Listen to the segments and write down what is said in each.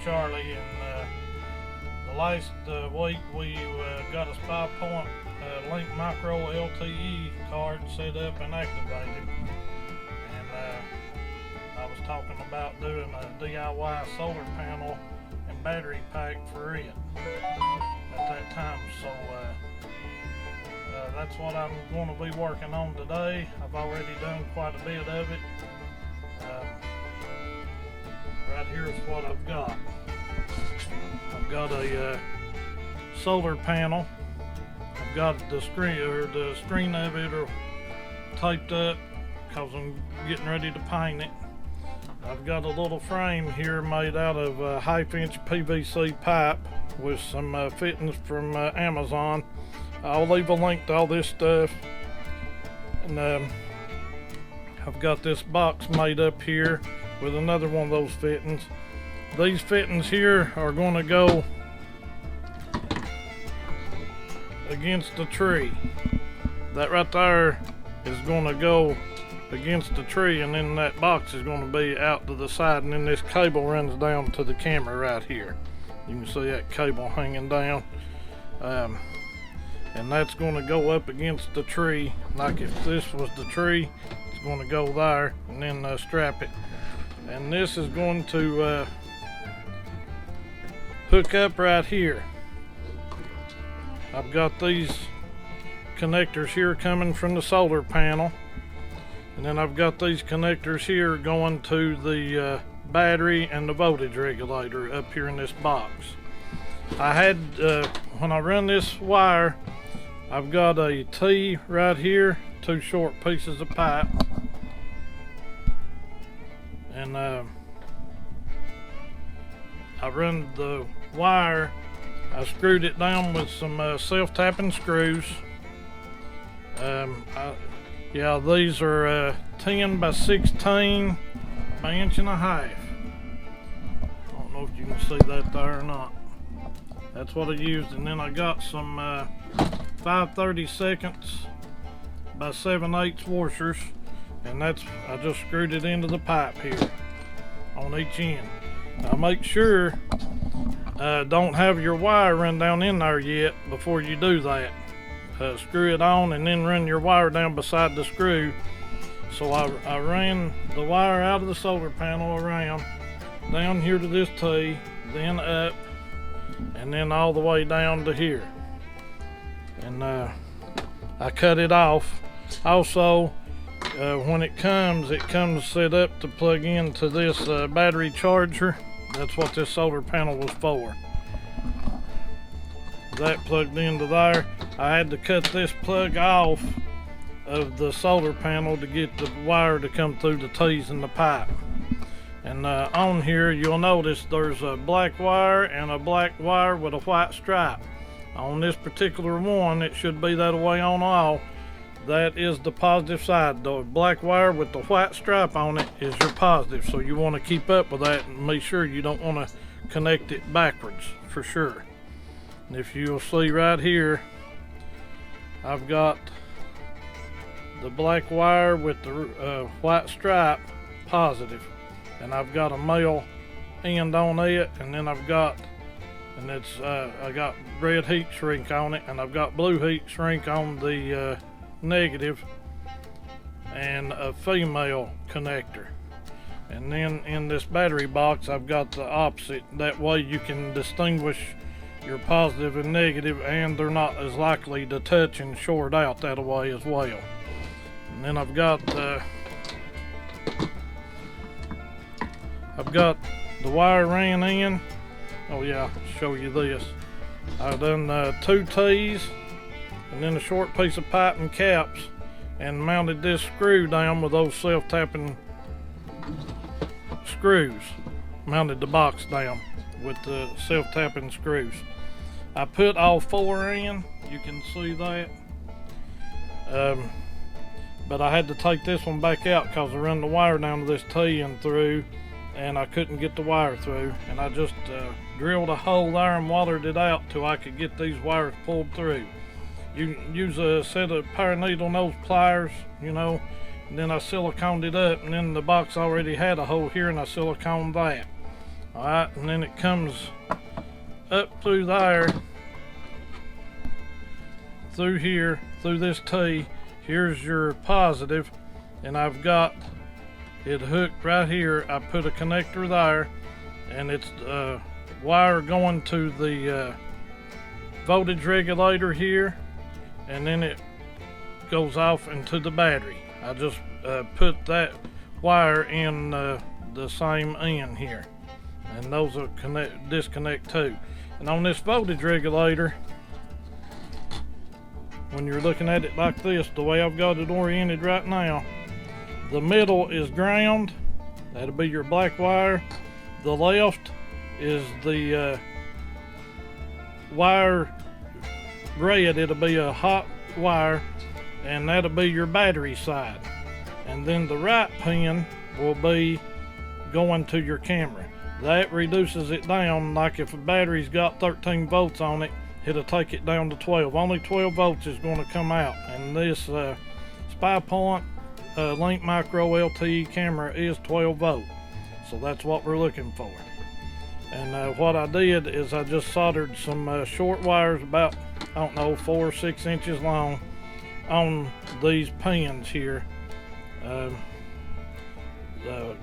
Charlie, and the last week we got a 5-point Link Micro LTE card set up and activated, and I was talking about doing a DIY solar panel and battery pack for it at that time, so that's what I'm going to be working on today. I've already done quite a bit of it. Right here is what I've got. I've got a solar panel. I've got the screen of it taped up because I'm getting ready to paint it. I've got a little frame here made out of 1/2-inch PVC pipe with some fittings from Amazon. I'll leave a link to all this stuff. And I've got this box made up here with another one of those fittings. These fittings here are going to go against the tree. That right there is going to go against the tree, and then that box is going to be out to the side, and then this cable runs down to the camera right here. You can see that cable hanging down, and that's going to go up against the tree. Like if this was the tree, it's going to go there, and then strap it. And this is going to hook up right here. I've got these connectors here coming from the solar panel, and then I've got these connectors here going to the battery and the voltage regulator up here in this box. I had when I run this wire, I've got a T right here, 2 short pieces of pipe, and I run the wire. I screwed it down with some self-tapping screws. Yeah, these are 10 by 16 by 1.5 inches. I don't know if you can see that there or not. That's what I used, and then I got some 5/32 by 7/8 washers, and I just screwed it into the pipe here on each end. Now make sure don't have your wire run down in there yet before you do that. Screw it on and then run your wire down beside the screw. So I ran the wire out of the solar panel around down here to this T, then up, and then all the way down to here. And I cut it off. Also, when it comes set up to plug into this battery charger. That's what this solar panel was for. That plugged into there. I had to cut this plug off of the solar panel to get the wire to come through the T's in the pipe. And on here you'll notice there's a black wire and a black wire with a white stripe. On this particular one, it should be that way on all. That is the positive side. The black wire with the white stripe on it is your positive, so you want to keep up with that and make sure you don't want to connect it backwards for sure. And if you'll see right here, I've got the black wire with the white stripe positive, and I've got a male end on it, and then I've got, and it's I got red heat shrink on it, and I've got blue heat shrink on the negative, and a female connector. And then in this battery box I've got the opposite. That way you can distinguish your positive and negative, and they're not as likely to touch and short out that way as well. And then I've got the wire ran in. Oh yeah, I'll show you this. I've done 2 T's and then a short piece of pipe and caps, and mounted this screw down with those self-tapping screws. Mounted the box down with the self-tapping screws. I put all 4 in, you can see that. But I had to take this one back out because I run the wire down to this T and through, and I couldn't get the wire through, and I just drilled a hole there and watered it out till I could get these wires pulled through. You can use a set of pair of needle nose pliers, you know, and then I siliconed it up, and then the box already had a hole here and I siliconed that. Alright, and then it comes up through there, through here, through this T. Here's your positive, and I've got it hooked right here. I put a connector there, and it's wire going to the voltage regulator here, and then it goes off into the battery. I just put that wire in the same end here, and those will disconnect too. And on this voltage regulator, when you're looking at it like this, the way I've got it oriented right now, the middle is ground. That'll be your black wire. The left is the wire red. It'll be a hot wire, and that'll be your battery side. And then the right pin will be going to your camera. That reduces it down. Like if a battery's got 13 volts on it, it'll take it down to 12. Only 12 volts is going to come out. And this Spy Point Link Micro LTE camera is 12 volt. So that's what we're looking for. And what I did is I just soldered some short wires about, I don't know, 4 or 6 inches long on these pins here. The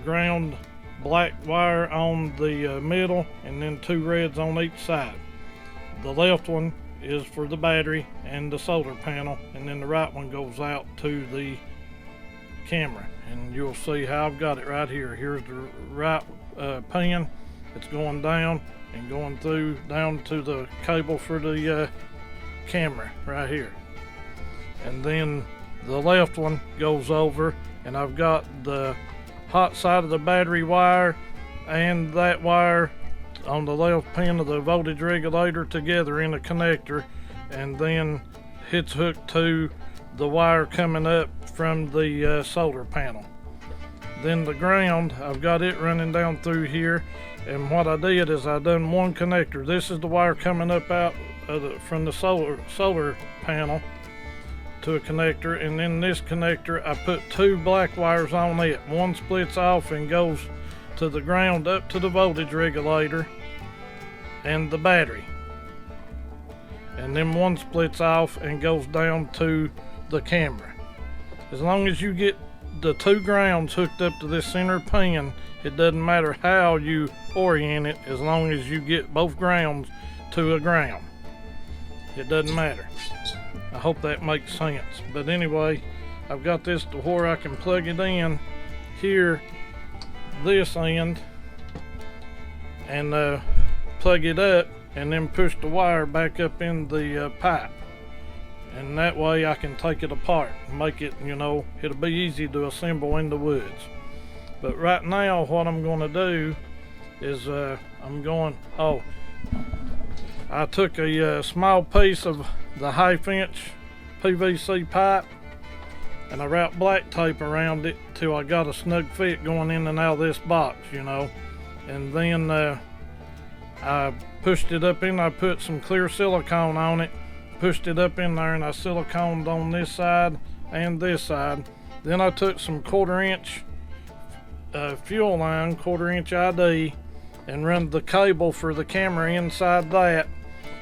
ground black wire on the middle, and then 2 reds on each side. The left one is for the battery and the solar panel, and then the right one goes out to the camera. And you'll see how I've got it right here. Here's the right pin. It's going down and going through down to the cable for the camera right here. And then the left one goes over, and I've got the hot side of the battery wire and that wire on the left pin of the voltage regulator together in a connector, and then it's hooked to the wire coming up from the solar panel. Then the ground, I've got it running down through here, and what I did is I done one connector. This is the wire coming up out from the solar panel to a connector, and then this connector I put 2 black wires on it. One splits off and goes to the ground up to the voltage regulator and the battery, and then one splits off and goes down to the camera. As long as you get the 2 grounds hooked up to this center pin, it doesn't matter how you orient it, as long as you get both grounds to a ground. It doesn't matter. I hope that makes sense. But anyway, I've got this to where I can plug it in here, this end, and plug it up, and then push the wire back up in the pipe. And that way I can take it apart and make it, you know, it'll be easy to assemble in the woods. But right now what I'm going to do is I took a small piece of the 1/2 inch PVC pipe, and I wrapped black tape around it till I got a snug fit going in and out of this box, you know. And then I pushed it up in, I put some clear silicone on it, pushed it up in there, and I siliconed on this side and this side. Then I took some 1/4 inch fuel line, 1/4 inch ID, and run the cable for the camera inside that.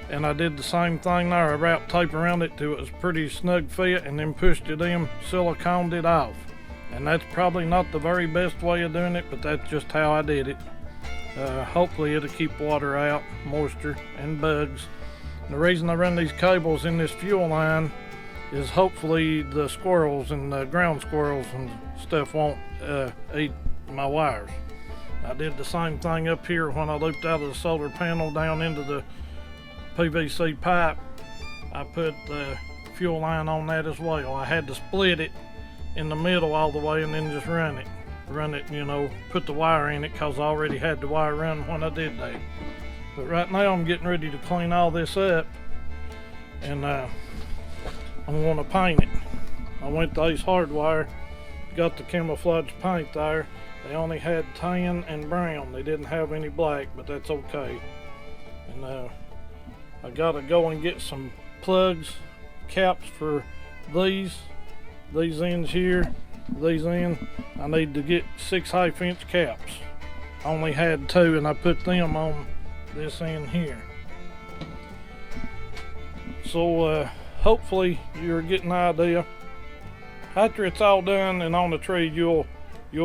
And I did the same thing there. I wrapped tape around it till it was pretty snug fit, and then pushed it in, siliconed it off. And that's probably not the very best way of doing it, but that's just how I did it. Hopefully it'll keep water out, moisture, and bugs. And the reason I run these cables in this fuel line is hopefully the squirrels and the ground squirrels and stuff won't eat my wires. I did the same thing up here when I looped out of the solar panel down into the PVC pipe. I put the fuel line on that as well. I had to split it in the middle all the way and then just run it, you know, put the wire in it, because I already had the wire run when I did that. But right now I'm getting ready to clean all this up, and I'm going to paint it. I went to Ace Hardwire, got the camouflage paint there. They only had tan and brown. They didn't have any black, but that's okay. And I gotta go and get some plugs, caps for these ends here, these ends. I need to get 6 1/2 inch caps only had 2, and I put them on this end here. So hopefully you're getting an idea. After it's all done and on the tree, you'll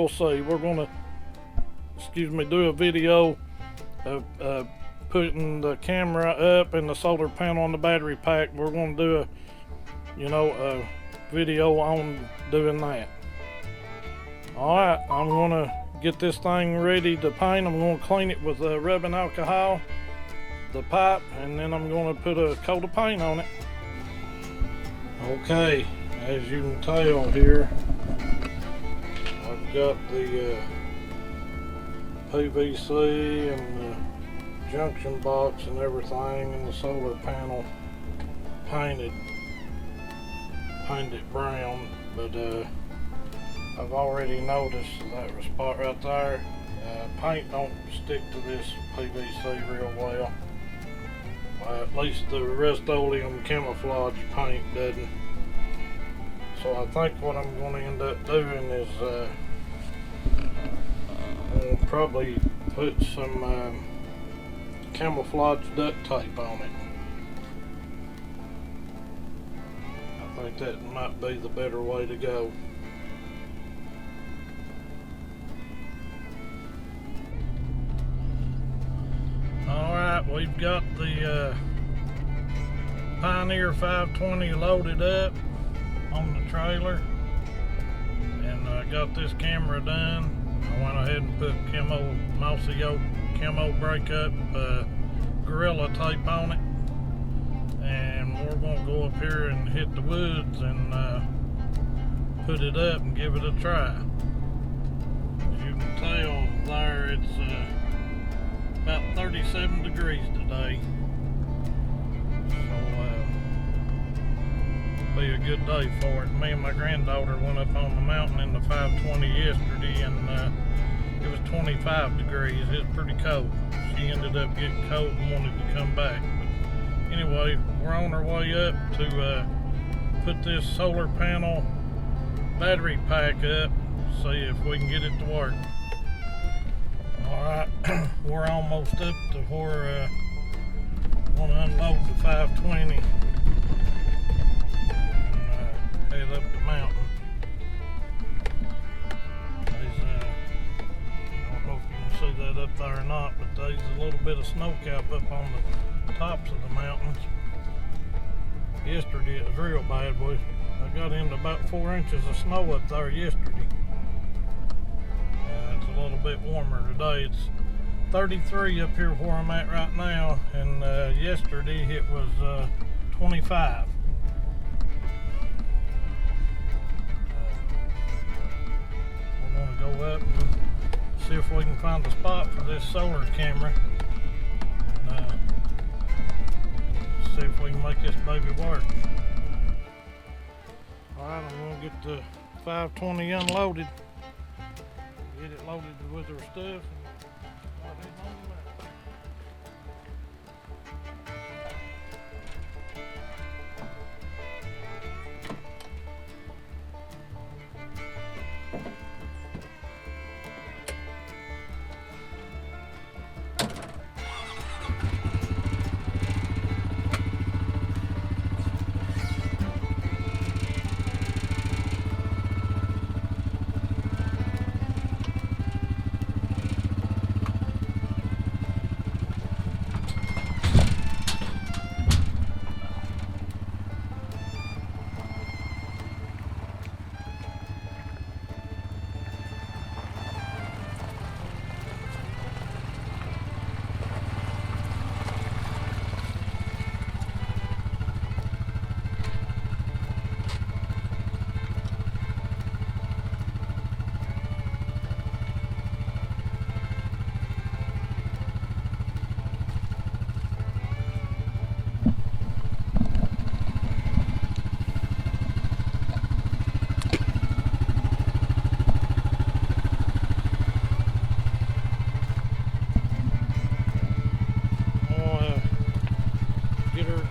see. We're gonna, do a video of putting the camera up and the solar panel on the battery pack. We're gonna do a video on doing that. Alright, I'm gonna get this thing ready to paint. I'm gonna clean it with rubbing alcohol, the pipe, and then I'm gonna put a coat of paint on it. Okay, as you can tell here, I've got the PVC and the junction box and everything, and the solar panel painted brown, but I've already noticed that spot right there. Paint don't stick to this PVC real well. At least the Rust-Oleum camouflage paint doesn't. So I think what I'm going to end up doing is I'll probably put some camouflage duct tape on it. I think that might be the better way to go. Alright, we've got the Pioneer 520 loaded up on the trailer, and I got this camera done. I went ahead and put Mossy Oak camo breakup Gorilla Tape on it, and we're going to go up here and hit the woods and put it up and give it a try. As you can tell there, it's about 37 degrees today, so be a good day for it. Me and my granddaughter went up on the mountain in the 520 yesterday, and it was 25 degrees. It was pretty cold. She ended up getting cold and wanted to come back. But anyway, we're on our way up to put this solar panel battery pack up, see if we can get it to work. Alright, we're almost up to where I want to unload the 520 and head up the mountain. There's, I don't know if you can see that up there or not, but there's a little bit of snow cap up on the tops of the mountains. Yesterday it was real bad, boy. I got into about 4 inches of snow up there yesterday. It's a little bit warmer today. It's 33 up here where I'm at right now, and yesterday it was 25. We're going to go up and see if we can find a spot for this solar camera, and see if we can make this baby work. Alright, I'm going to get the 520 unloaded, get it loaded with our stuff, and start heading on the mountain.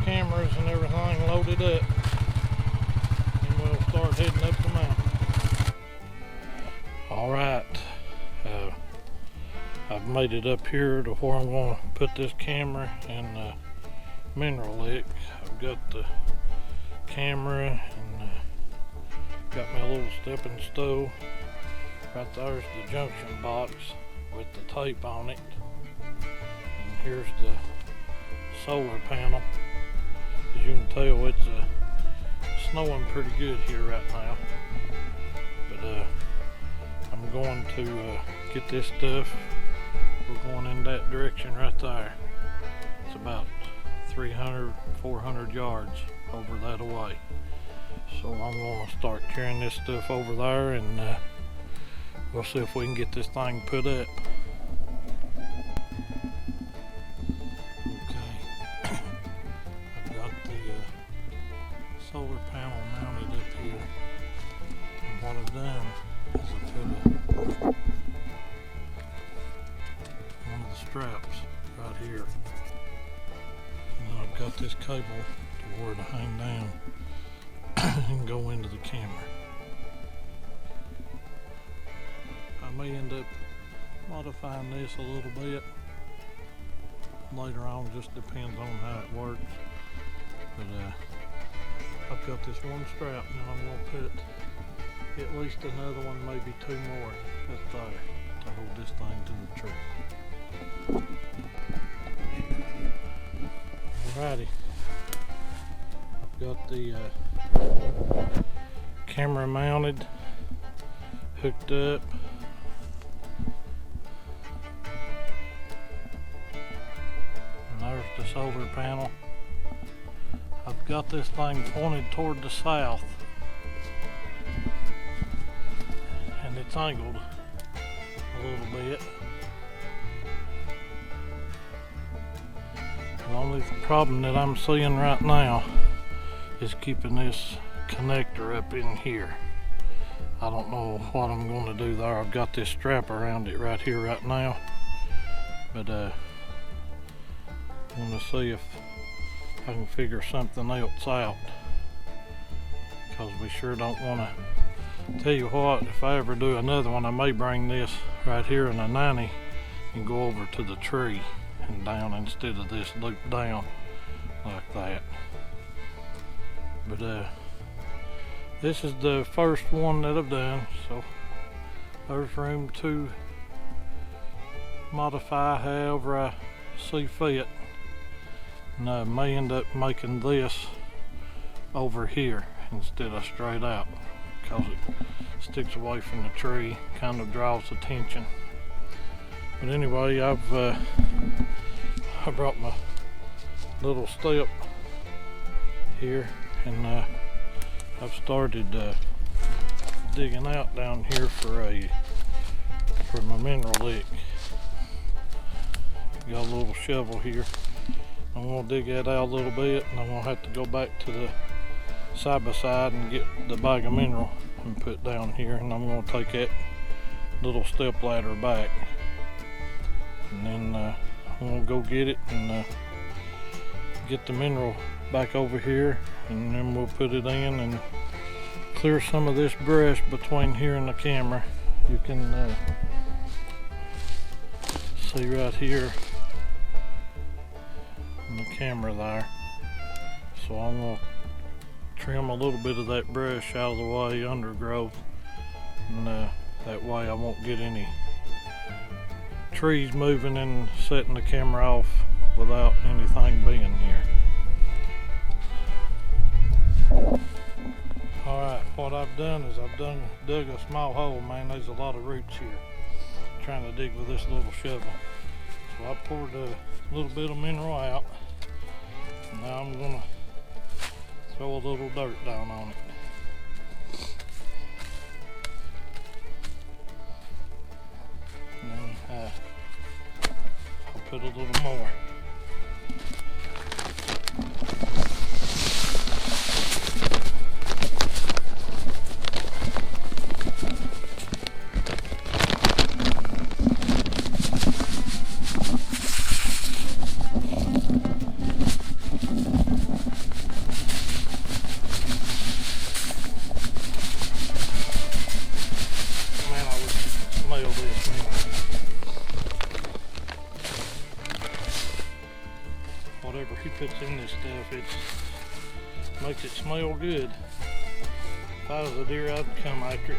Cameras and everything loaded up, and we'll start heading up the mountain. Alright, I've made it up here to where I'm going to put this camera and mineral lick. I've got the camera and got my little stepping stool. Right there's the junction box with the tape on it. And here's the solar panel. As you can tell, it's snowing pretty good here right now. But I'm going to get this stuff. We're going in that direction right there. It's about 300, 400 yards over that away. So I'm going to start carrying this stuff over there, and we'll see if we can get this thing put up. Okay, I've got the solar panel mounted up here, and what I've done is I put one of the straps right here, and I've got this cable to where to hang down and go into the camera. I may end up modifying this a little bit later on, just depends on how it works. But I've got this one strap, now I'm going to put at least another one, maybe two more up there to hold this thing to the tree. Alrighty, I've got the camera mounted, hooked up. And there's the solar panel. I've got this thing pointed toward the south, and it's angled a little bit. The only problem that I'm seeing right now is keeping this connector up in here. I don't know what I'm going to do there. I've got this strap around it right here right now, but I'm going to see if I can figure something else out, because we sure don't want to. Tell you what, if I ever do another one, I may bring this right here in a 90 and go over to the tree and down instead of this loop down like that. But this is the first one that I've done, so there's room to modify however I see fit. And I may end up making this over here instead of straight out, because it sticks away from the tree, kind of draws attention. But anyway, I brought my little step here, and I've started digging out down here for my mineral lick. Got a little shovel here. I'm going to dig that out a little bit, and I'm going to have to go back to the side by side and get the bag of mineral and put down here, and I'm going to take that little step ladder back, and then I'm going to go get it and get the mineral back over here, and then we'll put it in and clear some of this brush between here and the camera. You can see right here in the camera there. So I'm going to trim a little bit of that brush out of the way, undergrowth, and that way I won't get any trees moving and setting the camera off without anything being here. Alright, what I've done is I've dug a small hole. Man, there's a lot of roots here. I'm trying to dig with this little shovel. So I poured a little bit of mineral out. Now I'm going to throw a little dirt down on it. And then I'll put a little more. stuff. It makes it smell good. If I was a deer, I'd come after it.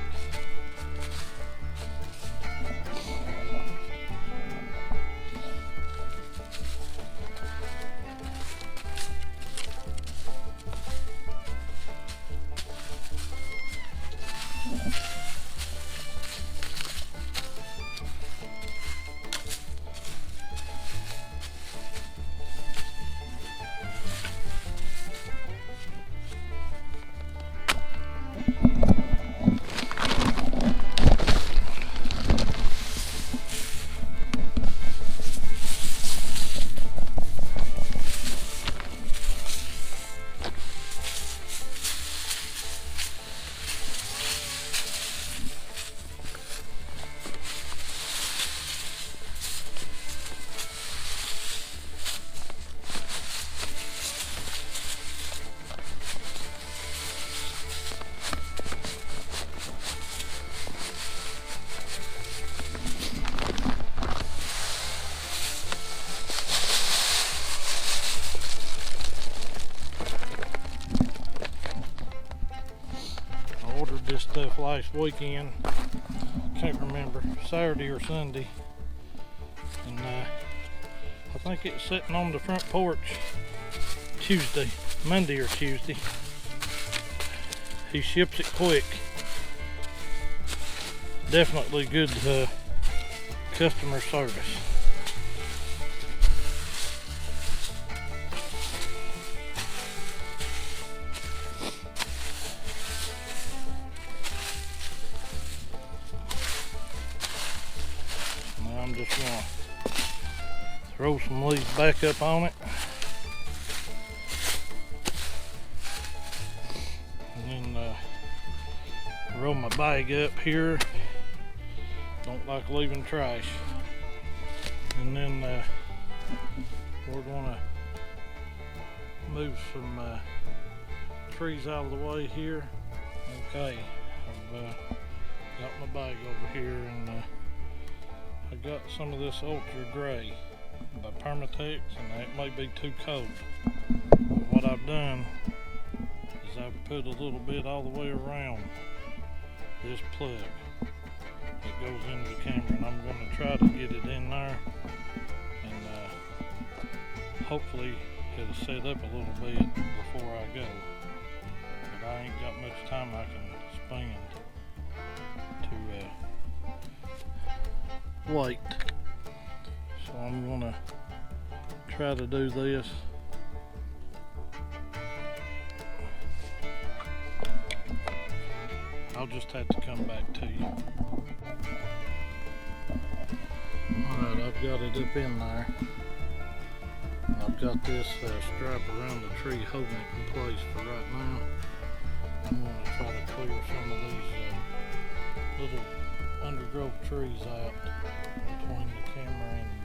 Ordered this stuff last weekend, can't remember, Saturday or Sunday, and I think it's sitting on the front porch Monday or Tuesday. He ships it quick. Definitely good customer service. I'm just gonna throw some leaves back up on it, and then roll my bag up here. Don't like leaving trash. And then we're gonna move some trees out of the way here. Okay, I've got my bag over here, and I got some of this Ultra Gray by Permatex, and that may be too cold. But what I've done is I've put a little bit all the way around this plug that goes into the camera, and I'm going to try to get it in there, and hopefully it'll set up a little bit before I go. But I ain't got much time I can spend to wait, so I'm gonna try to do this. I'll just have to come back to you. Alright, I've got it up in there, and I've got this strap around the tree holding it in place for right now. I'm gonna try to clear some of these little undergrowth trees out between the camera and